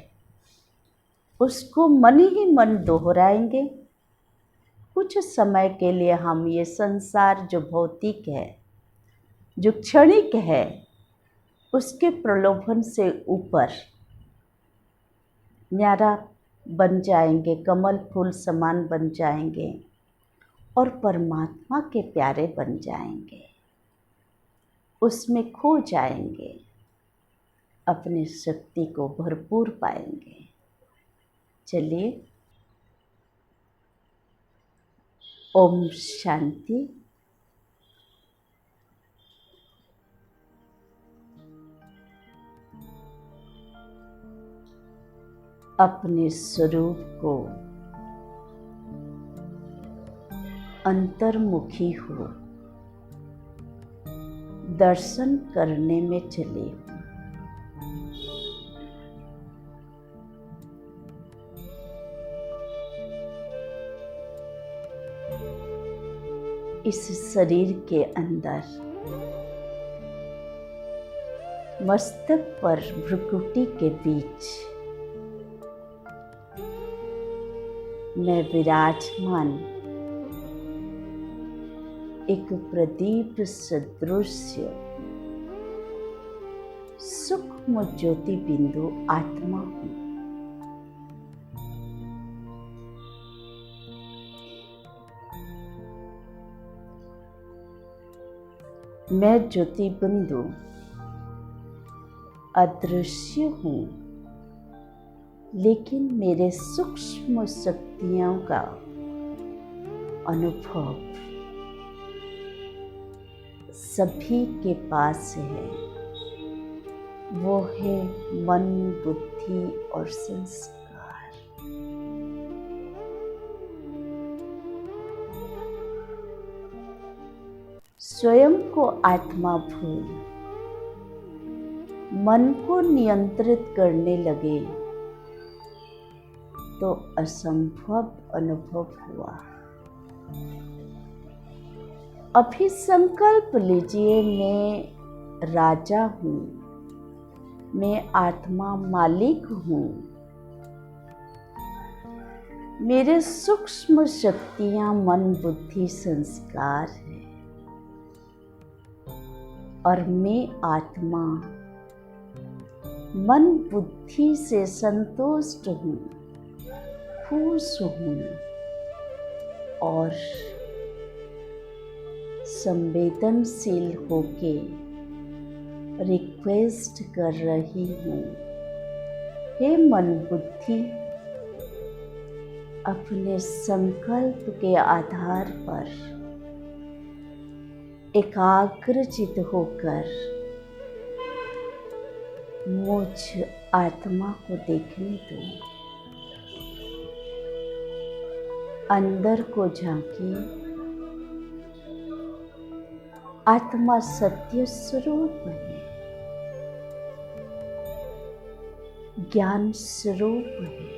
उसको मन ही मन दोहराएंगे। कुछ समय के लिए हम ये संसार जो भौतिक है, जो क्षणिक है, उसके प्रलोभन से ऊपर न्यारा बन जाएंगे, कमल फूल समान बन जाएंगे और परमात्मा के प्यारे बन जाएंगे। उसमें खो जाएंगे, अपनी शक्ति को भरपूर पाएंगे। चलिए, ओम शांति। अपने स्वरूप को अंतर्मुखी हो दर्शन करने में चले। इस शरीर के अंदर मस्तक पर भ्रुकुटी के बीच मैं विराजमान एक प्रदीप सदृश्य सूक्ष्म ज्योति बिंदु आत्मा हूँ। मैं ज्योति बिंदु अदृश्य हूँ, लेकिन मेरे सूक्ष्म शक्तियों का अनुभव सभी के पास है। वो है मन, बुद्धि और संस्कार। स्वयं को आत्मा भूल मन को नियंत्रित करने लगे तो असंभव अनुभव हुआ। अभी संकल्प लीजिए, मैं राजा हूँ, मैं आत्मा मालिक हूँ। मेरे सूक्ष्म शक्तियाँ मन, बुद्धि, संस्कार है और मैं आत्मा मन बुद्धि से संतुष्ट हूँ, खुश हूँ और संवेदनशील होके रिक्वेस्ट कर रही हूँ, हे मन बुद्धि, अपने संकल्प के आधार पर एकाग्रचित होकर मुझ आत्मा को देखने दो। अंदर को झांकिए। आत्मा सत्य स्वरूप है, ज्ञान स्वरूप है,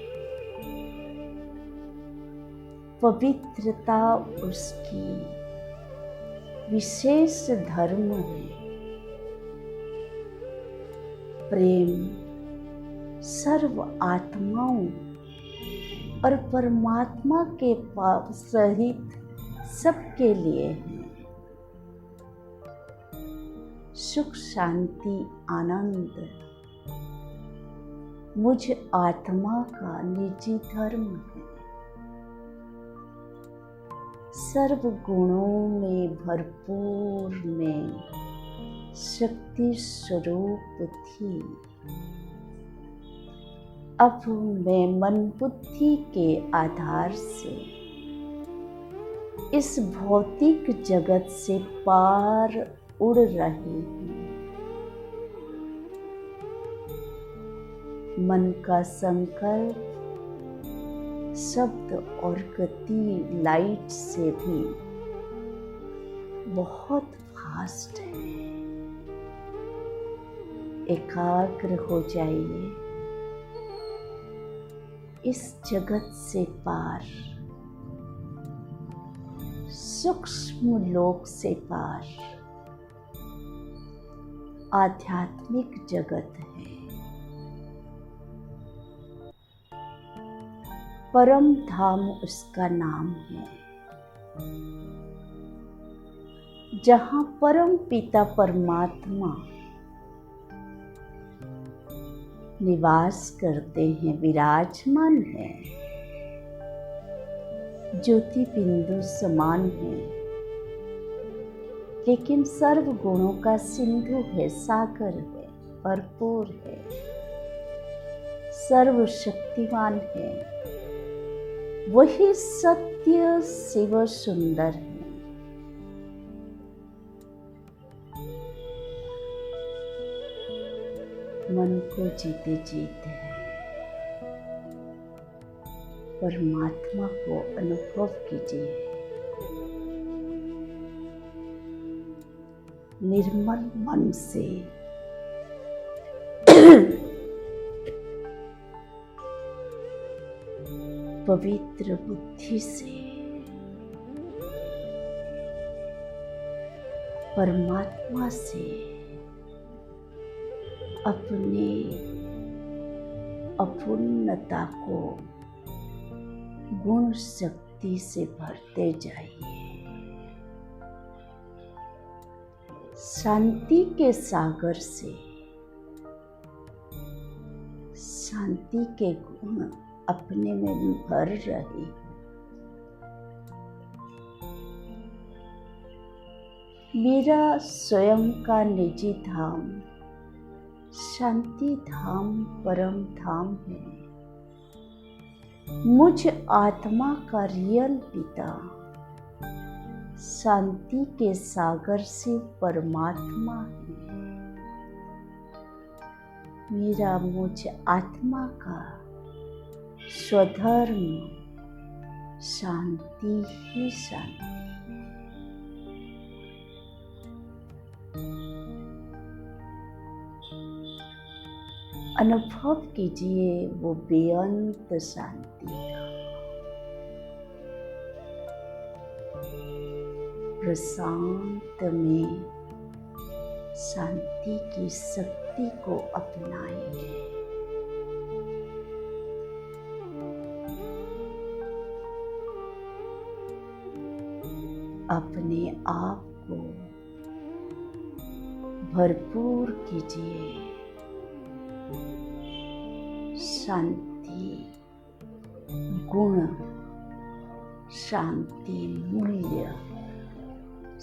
पवित्रता उसकी विशेष धर्म है। प्रेम सर्व आत्माओं और परमात्मा के पास सहित सबके लिए है। सुख, शांति, आनंद मुझ आत्मा का निजी धर्म है। सर्व गुणों में भरपूर में शक्ति स्वरूप थी। अब मैं मन बुद्धि के आधार से इस भौतिक जगत से पार उड़ रही हूँ। मन का संकल्प, शब्द और गति लाइट से भी बहुत फास्ट है। एकाग्र हो जाइए इस जगत से पार, सूक्ष्म लोक से पार आध्यात्मिक जगत है। परम धाम उसका नाम है, जहाँ परम पिता परमात्मा निवास करते हैं, विराजमान है, ज्योति बिंदु समान है, लेकिन सर्व गुणों का सिंधु है, सागर है, भरपूर है, सर्वशक्तिमान है। वही सत्य शिव सुंदर है। मन को जीते जीते परमात्मा को अनुभव कीजिए। निर्मल मन से पवित्र बुद्धि से परमात्मा से अपने अपूर्णता को गुण शक्ति से भरते जाइए। शांति के सागर से शांति के गुण अपने में भी भर रहे। मेरा स्वयं का निजी धाम शांति धाम परम धाम है। मुझ आत्मा का रियल पिता शांति के सागर से परमात्मा है। मेरा मुझ आत्मा का स्वधर्म शांति ही शांति। अनुभव कीजिए वो बेअंत शांति का। प्रशांत में शांति की शक्ति को अपनाइए। अपने आप को भरपूर कीजिए शांति गुण, शांति मूल्य,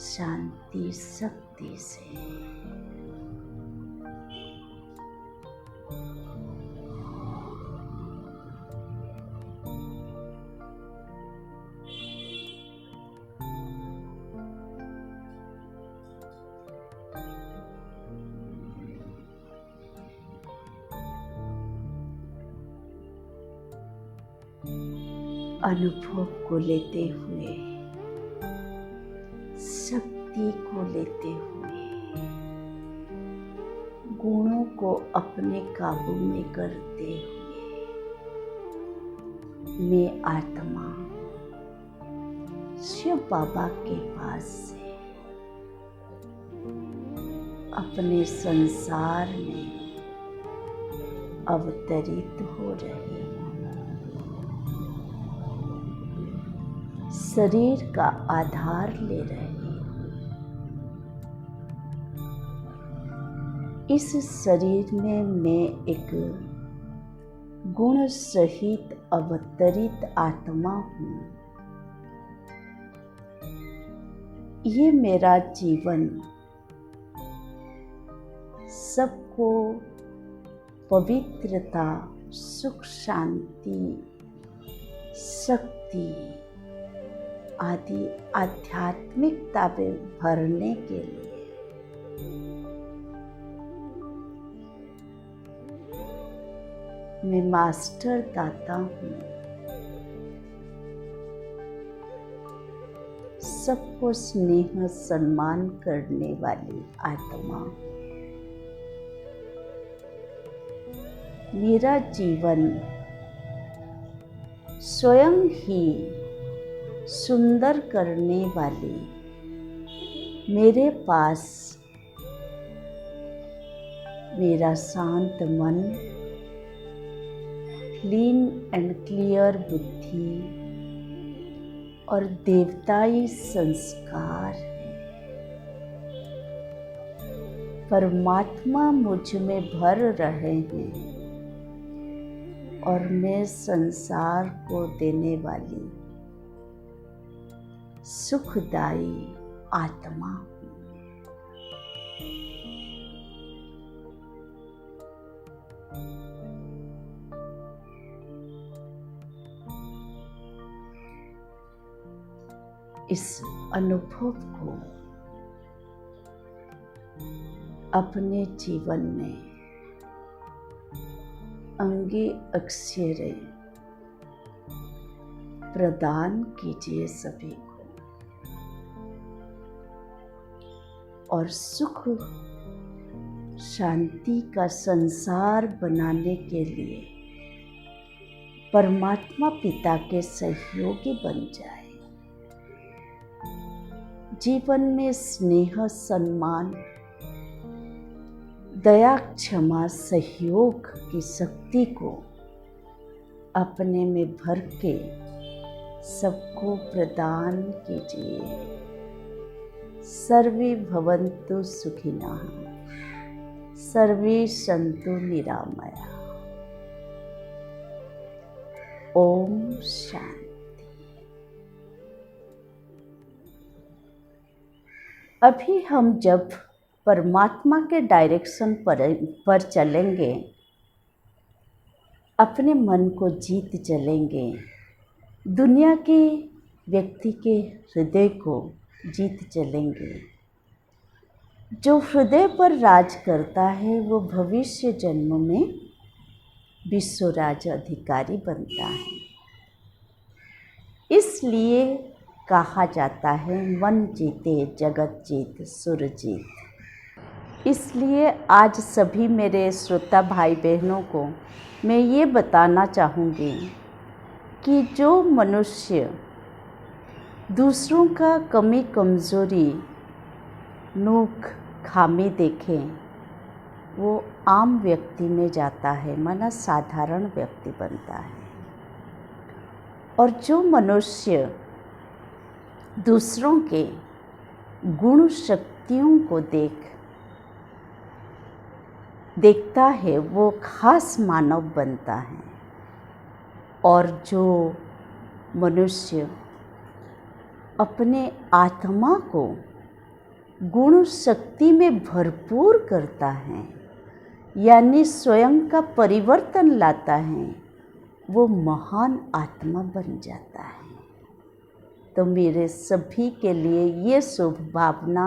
शांति शक्ति से। अनुभव को लेते हुए, शक्ति को लेते हुए, गुणों को अपने काबू में करते हुए, मैं आत्मा शिव बाबा के पास से अपने संसार में अवतरित हो रही हूँ। शरीर का आधार ले रहे। इस शरीर में मैं एक गुण सहित अवतरित आत्मा हूँ। ये मेरा जीवन सबको पवित्रता, सुख शांति शक्ति आदि आध्यात्मिकता में भरने के लिए मैं मास्टर दाता हूँ। सबको स्नेह सम्मान करने वाली आत्मा। मेरा जीवन स्वयं ही सुंदर करने वाली मेरे पास मेरा शांत मन, क्लीन एंड क्लियर बुद्धि और देवताई संस्कार है। परमात्मा मुझ में भर रहे हैं और मैं संसार को देने वाली सुखदायी आत्मा हूँ। इस अनुभव को अपने जीवन में अंगे अक्षरे प्रदान कीजिए सभी को और सुख शांति का संसार बनाने के लिए परमात्मा पिता के सहयोगी बन जाए। जीवन में स्नेह सम्मान दया क्षमा सहयोग की शक्ति को अपने में भर के सबको प्रदान कीजिए। सर्वे भवन्तु सुखिनः, सर्वे सन्तु निरामया। ओम शांति। अभी हम जब परमात्मा के डायरेक्शन पर चलेंगे, अपने मन को जीत चलेंगे, दुनिया के व्यक्ति के हृदय को जीत चलेंगे। जो हृदय पर राज करता है वो भविष्य जन्म में विश्वराज अधिकारी बनता है। इसलिए कहा जाता है मन जीते जगत जीत सुर जीत। इसलिए आज सभी मेरे श्रोता भाई बहनों को मैं ये बताना चाहूँगी कि जो मनुष्य दूसरों का कमी कमज़ोरी नूक खामी देखें वो आम व्यक्ति में जाता है, माना साधारण व्यक्ति बनता है। और जो मनुष्य दूसरों के गुण शक्तियों को देखता है वो खास मानव बनता है। और जो मनुष्य अपने आत्मा को गुण शक्ति में भरपूर करता है यानी स्वयं का परिवर्तन लाता है वो महान आत्मा बन जाता है। तो मेरे सभी के लिए ये शुभ भावना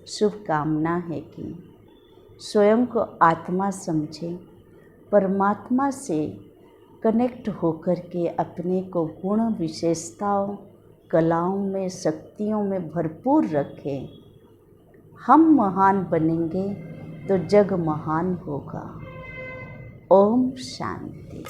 शुभकामना है कि स्वयं को आत्मा समझें, परमात्मा से कनेक्ट होकर के अपने को गुण विशेषताओं कलाओं में शक्तियों में भरपूर रखें। हम महान बनेंगे तो जग महान होगा। ओम शांति।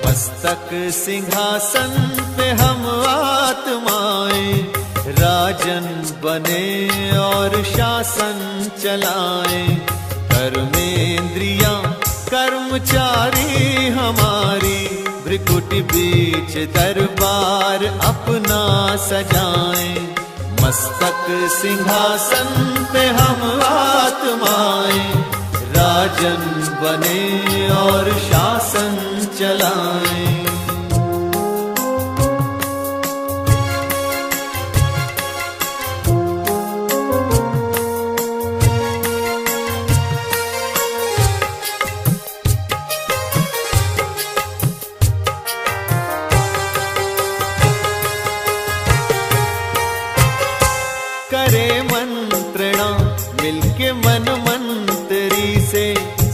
मस्तक सिंहासन पे हम आत्माएं राजन बने और शासन चलाएं। कर्मेंद्रियां कर्मचारी हमारी भ्रिकुटी बीच दरबार अपना सजाएं। मस्तक सिंहासन पे हम आत्माएं, राजन बने और शासन चलाएं। करे मंत्रणा मिलके मन मंत्री से,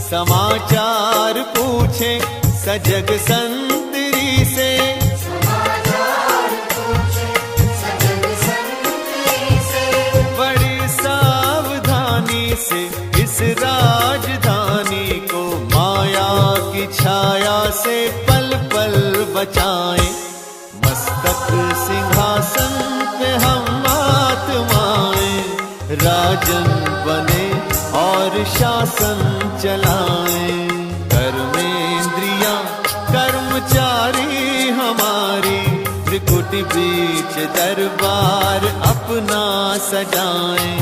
समाचार पूछे सजग संतरी से। बड़ी सावधानी से इस राजधानी को माया की छाया से पल पल बचाएं। मस्तक सिंहासन पे हम आत्माएं, राजन बने और शासन चलाएं। कर्मेंद्रियां कर्मचारी हमारी, त्रिकुटी बीच दरबार अपना सजाएं।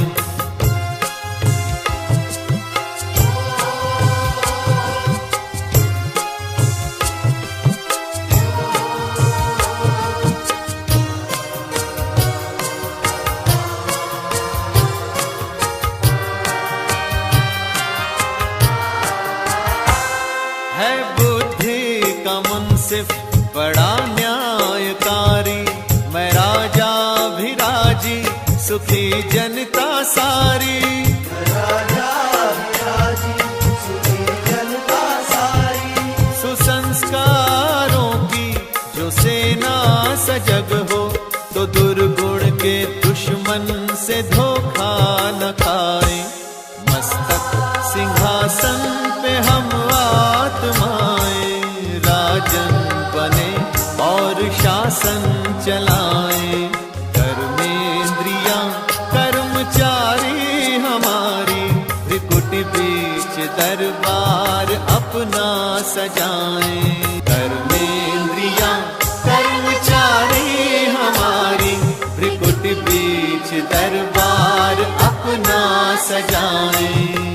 है बुद्धि का मुंसिफ बड़ा न्यायकारी, मैं राजा भी राजी सुखी जनता सारी। सुसंस्कारों की जो सेना सजग हो, तो दुर्गुण के दुश्मन से धोखा न खाए। मस्तक सिंहासन पे हम आत्माएं, राजन बने और शासन चलाएं। कर्मेंद्रियां कर्मचारी हमारी, त्रिकुटी बीच दरबार अपना सजाएं। कर्मेंद्रियां कर्मचारी हमारी, त्रिकुटी बीच दरबार अपना सजाएं।